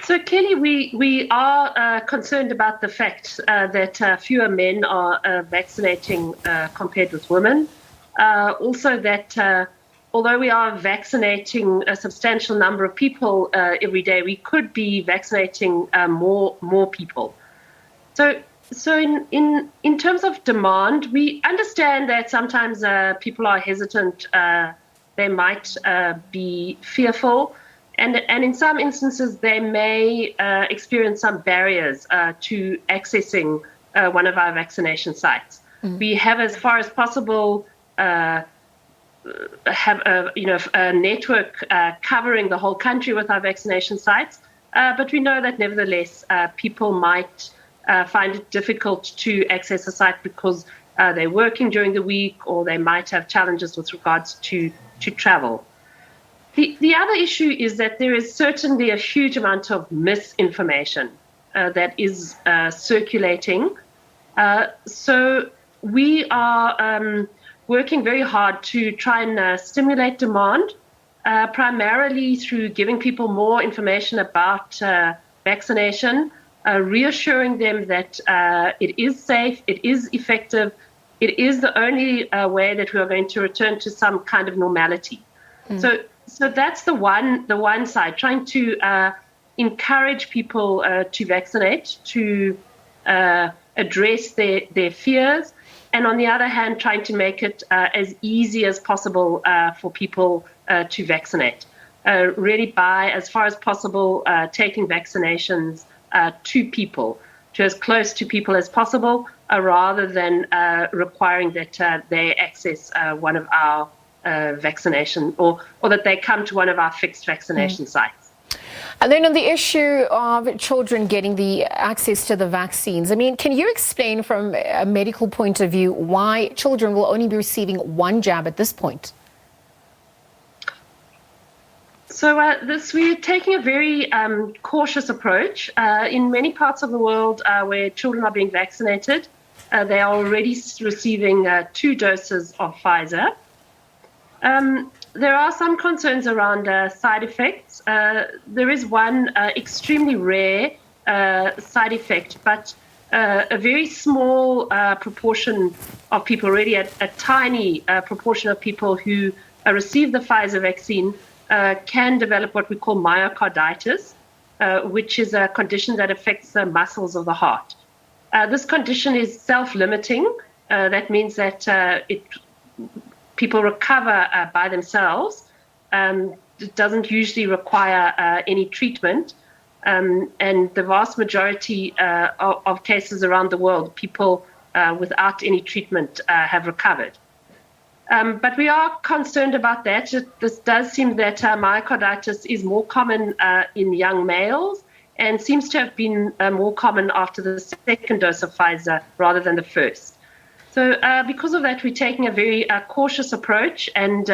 So clearly we are concerned about the fact that fewer men are vaccinating compared with women. Also that although we are vaccinating a substantial number of people every day, we could be vaccinating more people. So in terms of demand, we understand that sometimes people are hesitant. They might be fearful. And in some instances, they may experience some barriers to accessing one of our vaccination sites. Mm-hmm. We have, as far as possible, have a network covering the whole country with our vaccination sites. But we know that nevertheless, people might find it difficult to access a site because they're working during the week, or they might have challenges with regards to travel. The other issue is that there is certainly a huge amount of misinformation that is circulating. So we are working very hard to try and stimulate demand, primarily through giving people more information about vaccination, reassuring them that it is safe, it is effective, it is the only way that we are going to return to some kind of normality. Mm. So that's the one side, trying to encourage people to vaccinate, to address their fears, and on the other hand, trying to make it as easy as possible for people to vaccinate. Really by, as far as possible, taking vaccinations to people, to as close to people as possible, rather than requiring that they access one of our vaccination or that they come to one of our fixed vaccination sites. And then on the issue of children getting the access to the vaccines, can you explain from a medical point of view why children will only be receiving one jab at this point? So we're taking a very cautious approach. In many parts of the world where children are being vaccinated, they are already receiving 2 doses of Pfizer. There are some concerns around side effects. There is one extremely rare side effect, but a very small proportion of people, really a tiny proportion of people who receive the Pfizer vaccine can develop what we call myocarditis, which is a condition that affects the muscles of the heart. This condition is self-limiting. That means that people recover by themselves. It doesn't usually require any treatment. And the vast majority of cases around the world, people without any treatment have recovered. But we are concerned about that. This does seem that myocarditis is more common in young males and seems to have been more common after the second dose of Pfizer rather than the first. So because of that, we're taking a very cautious approach and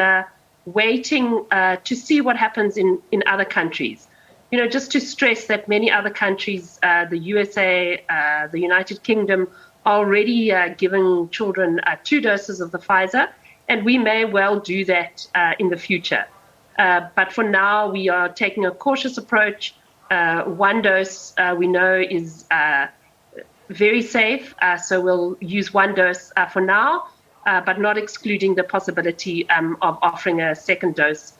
waiting to see what happens in other countries. Just to stress that many other countries, the USA, the United Kingdom, are already giving children 2 doses of the Pfizer, and we may well do that in the future. But for now, we are taking a cautious approach, One dose we know is very safe, so we'll use one dose for now, but not excluding the possibility of offering a second dose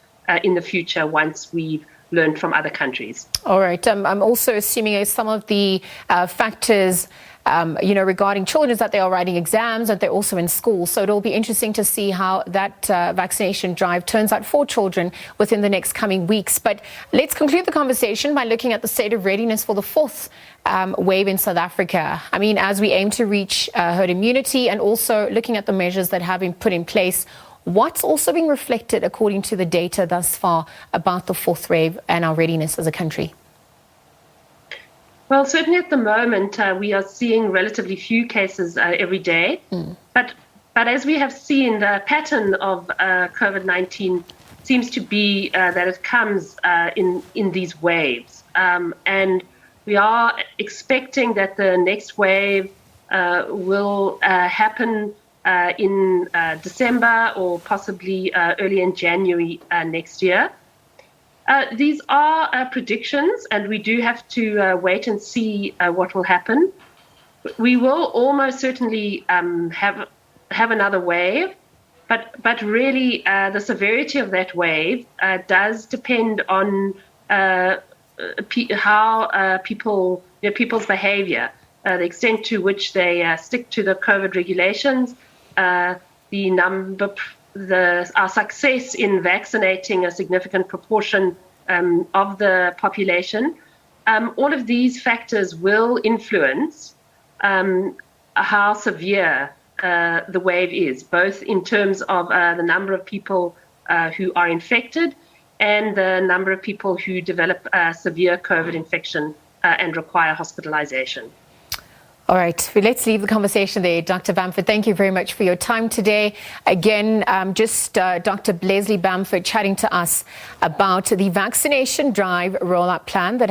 in the future once we've learned from other countries. All right. I'm also assuming some of the factors regarding children is that they are writing exams, that they're also in school. So it'll be interesting to see how that vaccination drive turns out for children within the next coming weeks. But let's conclude the conversation by looking at the state of readiness for the fourth wave in South Africa. I mean, as we aim to reach herd immunity and also looking at the measures that have been put in place, what's also being reflected according to the data thus far about the fourth wave and our readiness as a country? Well, certainly at the moment, we are seeing relatively few cases every day. But as we have seen, the pattern of COVID-19 seems to be that it comes in these waves. And we are expecting that the next wave will happen in December or possibly early in January next year. These are predictions, and we do have to wait and see what will happen. We will almost certainly have another wave, but really the severity of that wave does depend on how people's behavior, the extent to which they stick to the COVID regulations, our success in vaccinating a significant proportion of the population. All of these factors will influence how severe the wave is, both in terms of the number of people who are infected and the number of people who develop severe COVID infection and require hospitalization. All right, well, let's leave the conversation there. Dr. Bamford, thank you very much for your time today. Again, Dr. Leslie Bamford chatting to us about the vaccination drive rollout plan that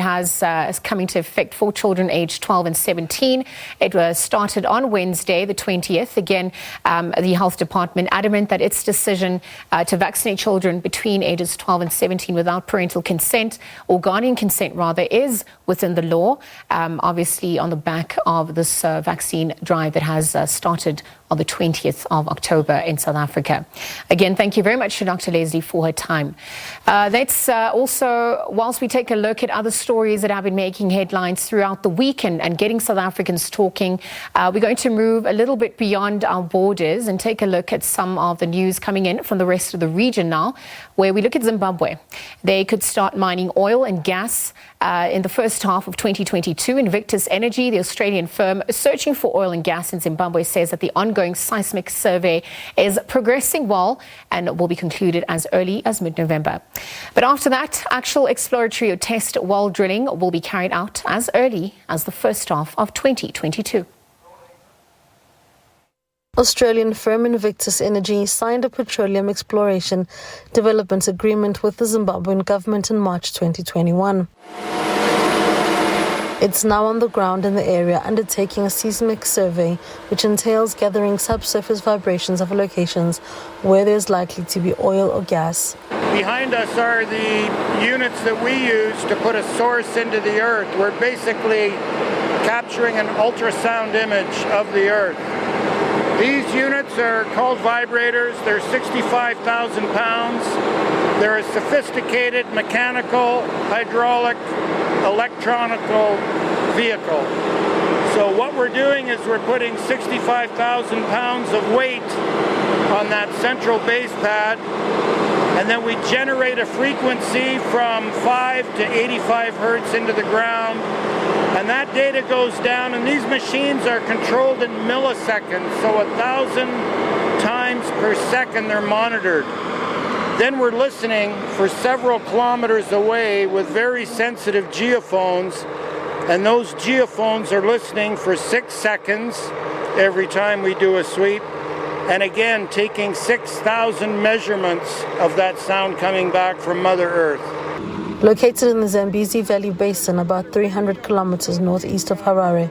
is coming to effect for children aged 12 and 17. It was started on Wednesday, the 20th. Again, the health department adamant that its decision to vaccinate children between ages 12 and 17 without parental consent, or guardian consent rather, is within the law, obviously on the back of this vaccine drive that has started on the 20th of October in South Africa. Again, thank you very much to Dr. Leslie for her time. That's also, whilst we take a look at other stories that have been making headlines throughout the week and getting South Africans talking, we're going to move a little bit beyond our borders and take a look at some of the news coming in from the rest of the region now, where we look at Zimbabwe. They could start mining oil and gas in the first half of 2022. Invictus Energy, the Australian firm searching for oil and gas in Zimbabwe, says that the ongoing seismic survey is progressing well and will be concluded as early as mid-November. But after that, actual exploratory or test well drilling will be carried out as early as the first half of 2022. Australian firm Invictus Energy signed a petroleum exploration development agreement with the Zimbabwean government in March 2021. It's now on the ground in the area undertaking a seismic survey, which entails gathering subsurface vibrations of locations where there's likely to be oil or gas. Behind us are the units that we use to put a source into the earth. We're basically capturing an ultrasound image of the earth. These units are called vibrators. They're 65,000 pounds. They're a sophisticated mechanical, hydraulic, electronical vehicle. So what we're doing is we're putting 65,000 pounds of weight on that central base pad, and then we generate a frequency from 5 to 85 hertz into the ground, and that data goes down, and these machines are controlled in milliseconds, so 1,000 times per second they're monitored. Then we're listening for several kilometers away with very sensitive geophones, and those geophones are listening for 6 seconds every time we do a sweep, and again taking 6,000 measurements of that sound coming back from Mother Earth. Located in the Zambezi Valley Basin, about 300 kilometers northeast of Harare,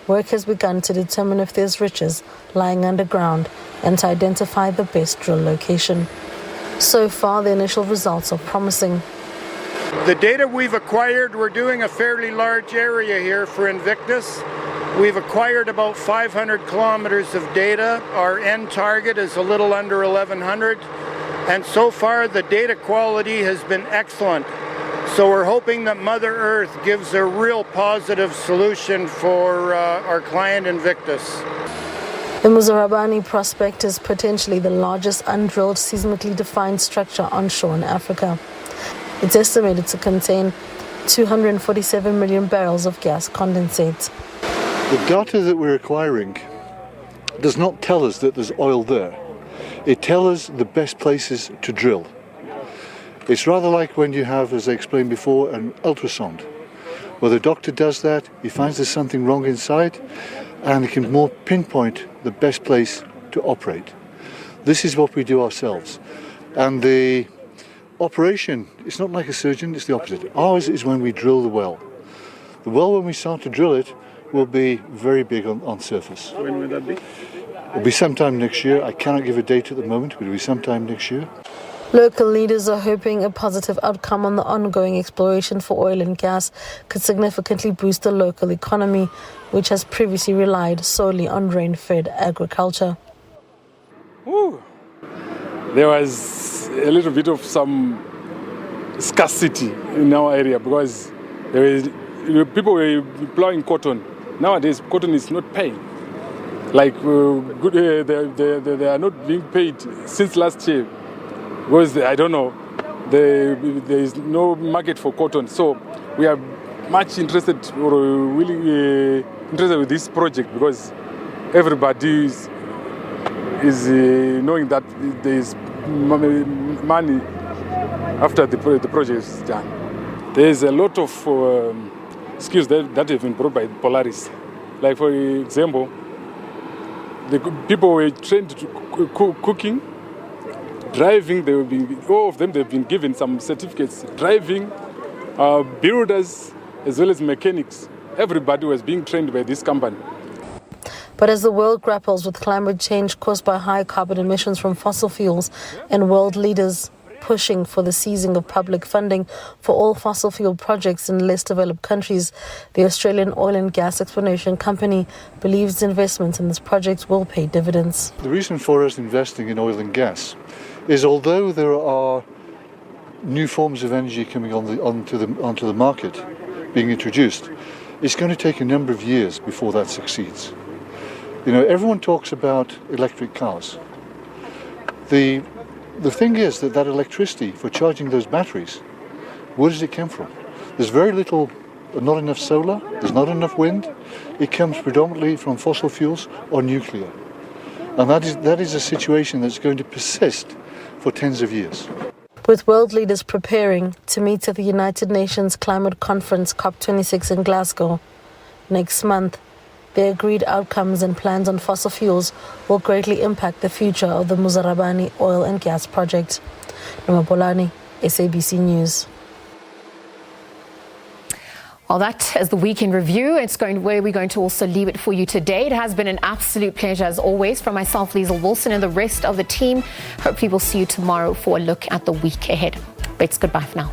work has begun to determine if there's riches lying underground and to identify the best drill location. So far, the initial results are promising. The data we've acquired, we're doing a fairly large area here for Invictus. We've acquired about 500 kilometers of data. Our end target is a little under 1,100. And so far, the data quality has been excellent. So we're hoping that Mother Earth gives a real positive solution for our client Invictus. The Muzarabani prospect is potentially the largest undrilled seismically defined structure onshore in Africa. It's estimated to contain 247 million barrels of gas condensate. The data that we're acquiring does not tell us that there's oil there. It tells us the best places to drill. It's rather like when you have, as I explained before, an ultrasound. Where the doctor does that, he finds there's something wrong inside, and he can more pinpoint the best place to operate. This is what we do ourselves. And the operation, it's not like a surgeon, it's the opposite. Ours is when we drill the well. The well, when we start to drill it, will be very big on surface. When will that be? It'll be sometime next year. I cannot give a date at the moment, but it'll be sometime next year. Local leaders are hoping a positive outcome on the ongoing exploration for oil and gas could significantly boost the local economy, which has previously relied solely on rain-fed agriculture. Ooh. There was a little bit of some scarcity in our area because people were plowing cotton. Nowadays, cotton is not paying. Like they are not being paid since last year. Because I don't know, there is no market for cotton. So we are much interested or really interested with this project because everybody is knowing that there is money after the project is done. There is a lot of skills that have been brought by Polaris. Like for example, the people were trained to cooking, driving. All of them they've been given some certificates. Driving, builders, as well as mechanics. Everybody was being trained by this company. But as the world grapples with climate change caused by high carbon emissions from fossil fuels and world leaders pushing for the seizing of public funding for all fossil fuel projects in less developed countries, the Australian Oil and Gas Exploration Company believes investments in this project will pay dividends. The reason for us investing in oil and gas is although there are new forms of energy coming onto the market, being introduced, it's going to take a number of years before that succeeds. You know, everyone talks about electric cars. The thing is that electricity for charging those batteries, where does it come from? There's very little, not enough solar, there's not enough wind. It comes predominantly from fossil fuels or nuclear. And that is a situation that's going to persist for tens of years. With world leaders preparing to meet at the United Nations Climate Conference COP26 in Glasgow next month, the agreed outcomes and plans on fossil fuels will greatly impact the future of the Muzarabani oil and gas project. Nomapolani, SABC News. Well, that is the weekend review. It's where we're going to also leave it for you today. It has been an absolute pleasure as always from myself, Liesl Wilson, and the rest of the team. Hopefully we'll see you tomorrow for a look at the week ahead. But it's goodbye for now.